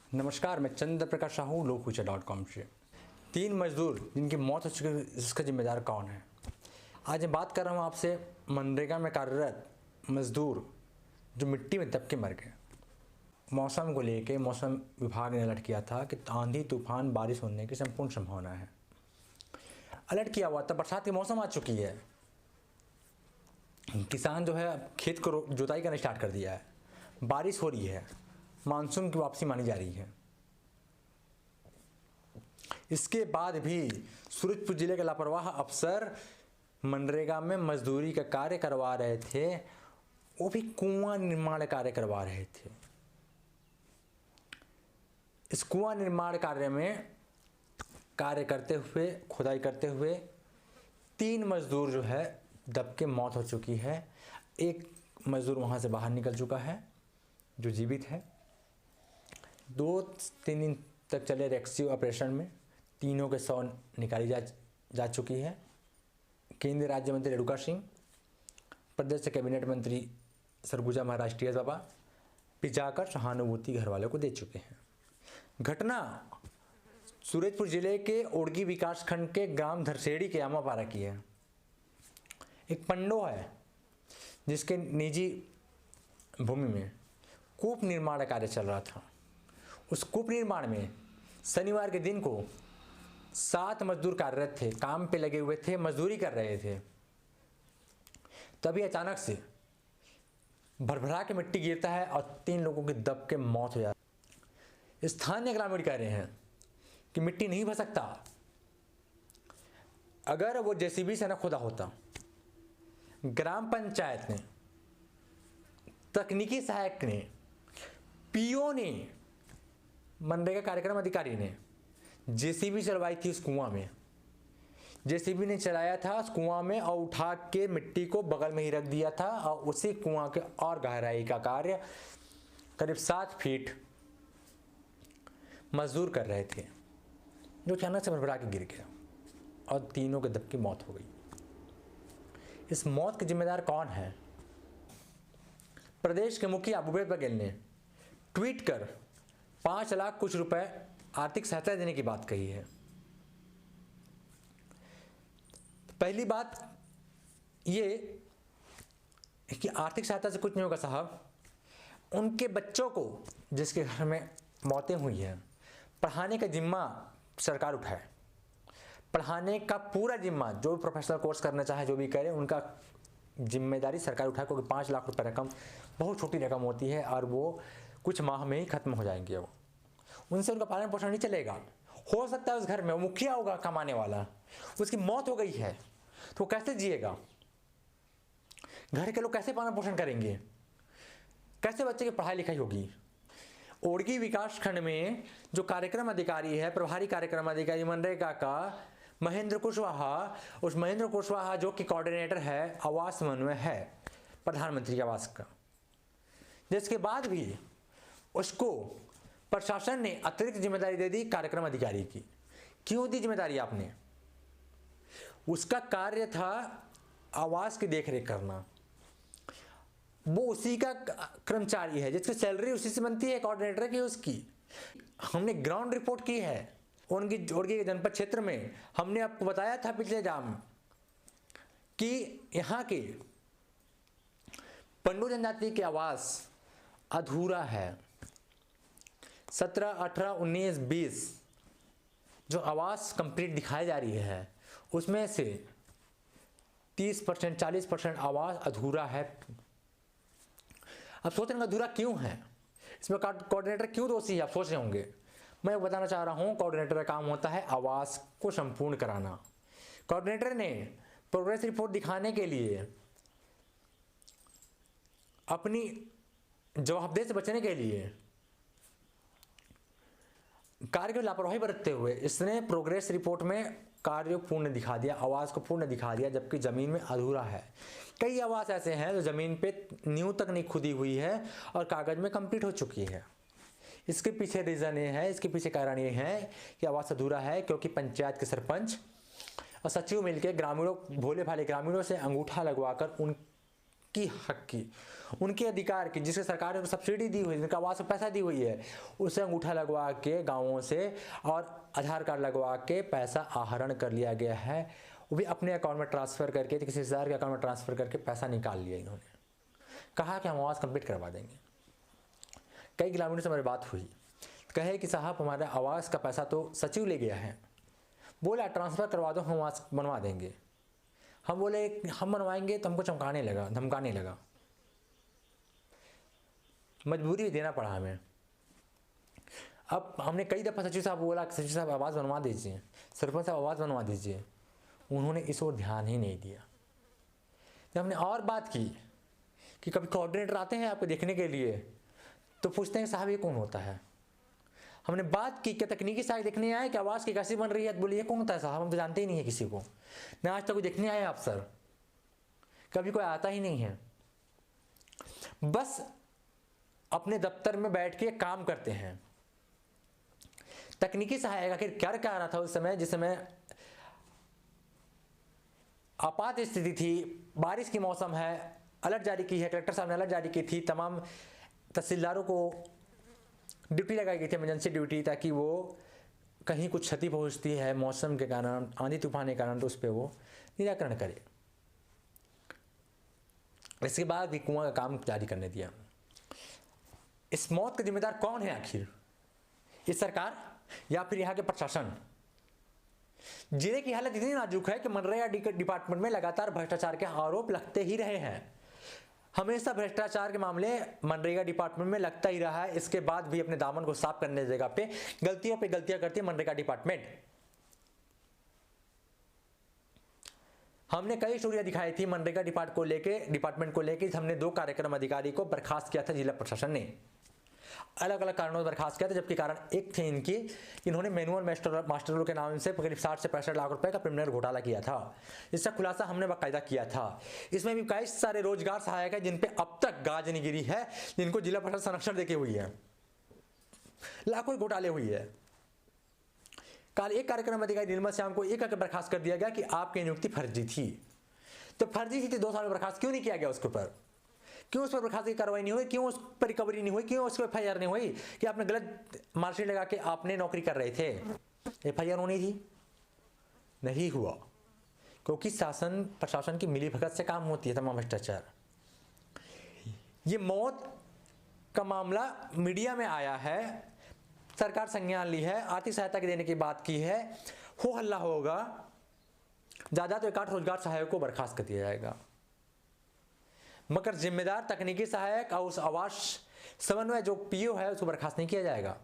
नमस्कार, मैं चंद्र प्रकाश साहू लोकपूछा.com से। 3 मजदूर जिनकी मौत हो चुकी है, इसका जिम्मेदार कौन है? आज मैं बात कर रहा हूँ आपसे मनरेगा में कार्यरत मजदूर जो मिट्टी में दब के मर गए। मौसम को लेकर मौसम विभाग ने अलर्ट किया था कि आंधी तूफान बारिश होने की संपूर्ण संभावना है। अलर्ट किया हुआ था, बरसात के मौसम आ चुकी है। किसान जो है खेत को जुताई करना स्टार्ट कर दिया है, बारिश हो रही है, मानसून की वापसी मानी जा रही है। इसके बाद भी सूरजपुर जिले के लापरवाह अफसर मनरेगा में मजदूरी का कार्य करवा रहे थे, वो भी कुआं निर्माण कार्य करवा रहे थे। इस कुआं निर्माण कार्य में कार्य करते हुए, खुदाई करते हुए 3 मजदूर जो है दब के मौत हो चुकी है। एक मजदूर वहां से बाहर निकल चुका है जो जीवित है। 2-3 दिन तक चले रेस्क्यू ऑपरेशन में तीनों के शव निकाली जा चुकी है। केंद्रीय राज्य मंत्री रेणुका सिंह, प्रदेश के कैबिनेट मंत्री सरगुजा महाराज टी एस बाबा भी जाकर सहानुभूति घर वालों को दे चुके हैं। घटना सूरजपुर जिले के ओड़गी विकासखंड के ग्राम धरसेड़ी के आमापारा की है। एक पंडो है जिसके निजी भूमि में कूप निर्माण कार्य चल रहा था। उस कूप निर्माण में शनिवार के दिन को 7 मजदूर कार्यरत थे, काम पे लगे हुए थे, मजदूरी कर रहे थे। तभी अचानक से भरभरा के मिट्टी गिरता है और 3 लोगों की दब के मौत हो जाती है। स्थानीय ग्रामीण कह रहे हैं कि मिट्टी नहीं भर सकता। अगर वो जेसीबी से न खुदा होता, ग्राम पंचायत ने, तकनीकी सहायक ने, पीओ ने, मनरेगा कार्यक्रम अधिकारी ने जेसीबी चलवाई थी उस कुआं में। जेसीबी ने चलाया था उस कुआं में और उठा के मिट्टी को बगल में ही रख दिया था और उसी कुआं के और गहराई का कार्य करीब 7 फीट मजदूर कर रहे थे, जो अचानक से भरभरा के गिर गया और तीनों के दब की मौत हो गई। इस मौत के जिम्मेदार कौन है? प्रदेश के मुखिया भूपेश बघेल ने ट्वीट कर 5 लाख कुछ रुपए आर्थिक सहायता देने की बात कही है। पहली बात ये कि आर्थिक सहायता से कुछ नहीं होगा साहब। उनके बच्चों को जिसके घर में मौतें हुई हैं, पढ़ाने का जिम्मा सरकार उठाए। पढ़ाने का पूरा जिम्मा, जो भी प्रोफेशनल कोर्स करना चाहे, जो भी करे, उनका जिम्मेदारी सरकार उठाए, क्योंकि 5 लाख रुपए रकम बहुत छोटी रकम होती है और वो कुछ माह में ही खत्म हो जाएंगे। वो उनसे उनका पालन पोषण नहीं चलेगा। हो सकता है उस घर में वो मुखिया होगा कमाने वाला, उसकी मौत हो गई है तो वो कैसे जिएगा? घर के लोग कैसे पालन पोषण करेंगे? कैसे बच्चे की पढ़ाई लिखाई होगी? ओड़गी विकास खंड में जो कार्यक्रम अधिकारी है, प्रभारी कार्यक्रम अधिकारी मनरेगा का महेंद्र कुशवाहा, उस महेंद्र कुशवाहा जो कि कोऑर्डिनेटर है आवास समन्वय है प्रधानमंत्री आवास का, जिसके बाद भी उसको प्रशासन ने अतिरिक्त जिम्मेदारी दे दी कार्यक्रम अधिकारी की। क्यों दी जिम्मेदारी आपने? उसका कार्य था आवास की देखरेख करना। वो उसी का कर्मचारी है जिसकी सैलरी उसी से बनती है, कोऑर्डिनेटर की उसकी। हमने ग्राउंड रिपोर्ट की है उनकी ओड़गी के जनपद क्षेत्र में। हमने आपको बताया था पिछले जाम कि यहाँ के पंडो जनजाति के आवास अधूरा है। 17, 18, 19, 20 जो आवास कंप्लीट दिखाई जा रही है, उसमें से 30%, 40% आवास अधूरा है। अब सोच रहे हैं अधूरा क्यों है, इसमें कोऑर्डिनेटर क्यों दोषी है? आप सोच रहे होंगे। मैं बताना चाह रहा हूं, कोऑर्डिनेटर का काम होता है आवास को संपूर्ण कराना। कोऑर्डिनेटर ने प्रोग्रेस रिपोर्ट दिखाने के लिए, अपनी जवाबदेही से बचने के लिए, कार्य की लापरवाही बरतते हुए इसने प्रोग्रेस रिपोर्ट में कार्य पूर्ण दिखा दिया, आवास को पूर्ण दिखा दिया, जबकि जमीन में अधूरा है। कई आवास ऐसे हैं जो जमीन पे नींव तक नहीं खुदी हुई है और कागज में कंप्लीट हो चुकी है। इसके पीछे रीजन ये है, इसके पीछे कारण ये है कि आवास अधूरा है क्योंकि पंचायत के सरपंच और सचिव मिलकर ग्रामीणों, भोले भाले ग्रामीणों से अंगूठा लगवाकर उन हक की, उनके अधिकार की, जिसके सरकार ने सब्सिडी दी हुई है, जिनका आवास में पैसा दी हुई है, उसे अंगूठा लगवा के गाँवों से और आधार कार्ड लगवा के पैसा आहरण कर लिया गया है। वो भी अपने अकाउंट में ट्रांसफ़र करके, किसी रिश्तेदार के अकाउंट में ट्रांसफ़र करके पैसा निकाल लिया इन्होंने। कहा कि हम आवास कंप्लीट करवा देंगे। कई ग्रामीणों से हमारी बात हुई, कहे कि साहब हमारे आवास का पैसा तो सचिव ले गया है, बोला ट्रांसफ़र करवा दो, हम आवास बनवा देंगे। हम बोले हम बनवाएंगे तो हमको धमकाने लगा। मजबूरी में देना पड़ा हमें। अब हमने कई दफ़ा सचिव साहब बोला कि सचिव साहब आवाज़ बनवा दीजिए, सरपंच साहब आवाज़ बनवा दीजिए, उन्होंने इस ओर ध्यान ही नहीं दिया। जब हमने और बात की कि कभी कोऑर्डिनेटर आते हैं आपको देखने के लिए तो पूछते हैं साहब ये कौन होता है। हमने बात की क्या तकनीकी सहायक देखने आए कि आवाज़ की कैसी बन रही है, तो बोलिए कौन होता है साहब, हम तो जानते ही नहीं है किसी को, ना आज तक कोई देखने आए आप सर, कभी कोई आता ही नहीं है, बस अपने दफ्तर में बैठ के काम करते हैं। तकनीकी सहायक आखिर क्या रहा था उस समय, जिस समय आपात स्थिति थी, बारिश की मौसम है, अलर्ट जारी की है, कलेक्टर साहब ने अलर्ट जारी की थी, तमाम तहसीलदारों को ड्यूटी लगाई गई थी, इमरजेंसी ड्यूटी, ताकि वो कहीं कुछ क्षति पहुंचती है मौसम के कारण, आंधी तूफान के कारण, तो उस पर वो निराकरण करे। इसके बाद भी कुआं का काम जारी करने दिया। इस मौत का जिम्मेदार कौन है आखिर, इस सरकार या फिर यहाँ के प्रशासन? जिले की हालत इतनी नाजुक है कि मनरेगा डिपार्टमेंट में लगातार भ्रष्टाचार के आरोप लगते ही रहे हैं। हमेशा भ्रष्टाचार के मामले मनरेगा डिपार्टमेंट में लगता ही रहा है। इसके बाद भी अपने दामन को साफ करने की जगह पे गलतियां करती है मनरेगा डिपार्टमेंट। हमने कई स्टोरियां दिखाई थी मनरेगा डिपार्टमेंट को लेके। हमने 2 कार्यक्रम अधिकारी को बर्खास्त किया था जिला प्रशासन ने, अलग अलग कारणों से बर्खास्त किया था, जबकि कारण एक थे इनकी, इन्होंने मैनुअल मास्टरों के नाम से करीब 60 से 65 लाख रुपए का प्रिलिमिनरी घोटाला किया था। इसका खुलासा हमने बाकायदा किया था। इसमें भी कई सारे रोजगार सहायक है जिन पे अब तक गाज नहीं गिरी है, जिनको जिला प्रशासन संरक्षण देके हुई है, लाखों घोटाले हुई है। कल एक कार्यक्रम अधिकारी निर्मल श्याम को एक करके बर्खास्त कर दिया गया कि आपकी नियुक्ति फर्जी थी। तो फर्जी थी 2 साल में बर्खास्त क्यों नहीं किया गया उसके ऊपर? क्यों उस पर बर्खास्ती की कार्रवाई नहीं हुई? क्यों उस पर रिकवरी नहीं हुई? क्यों उस पर FIR नहीं हुई कि आपने गलत मार्कशीट लगा के आपने नौकरी कर रहे थे? FIR होनी थी, नहीं हुआ, क्योंकि शासन प्रशासन की मिलीभगत से काम होती है तमाम भ्रष्टाचार। ये मौत का मामला मीडिया में आया है, सरकार संज्ञान ली है, आर्थिक सहायता देने की बात की है, हो हल्ला होगा, ज्यादा तो 1-8 रोजगार सहायक को बर्खास्त कर दिया जाएगा, मगर जिम्मेदार तकनीकी सहायक और उस आवास समन्वय जो PO है उसको बर्खास्त नहीं किया जाएगा।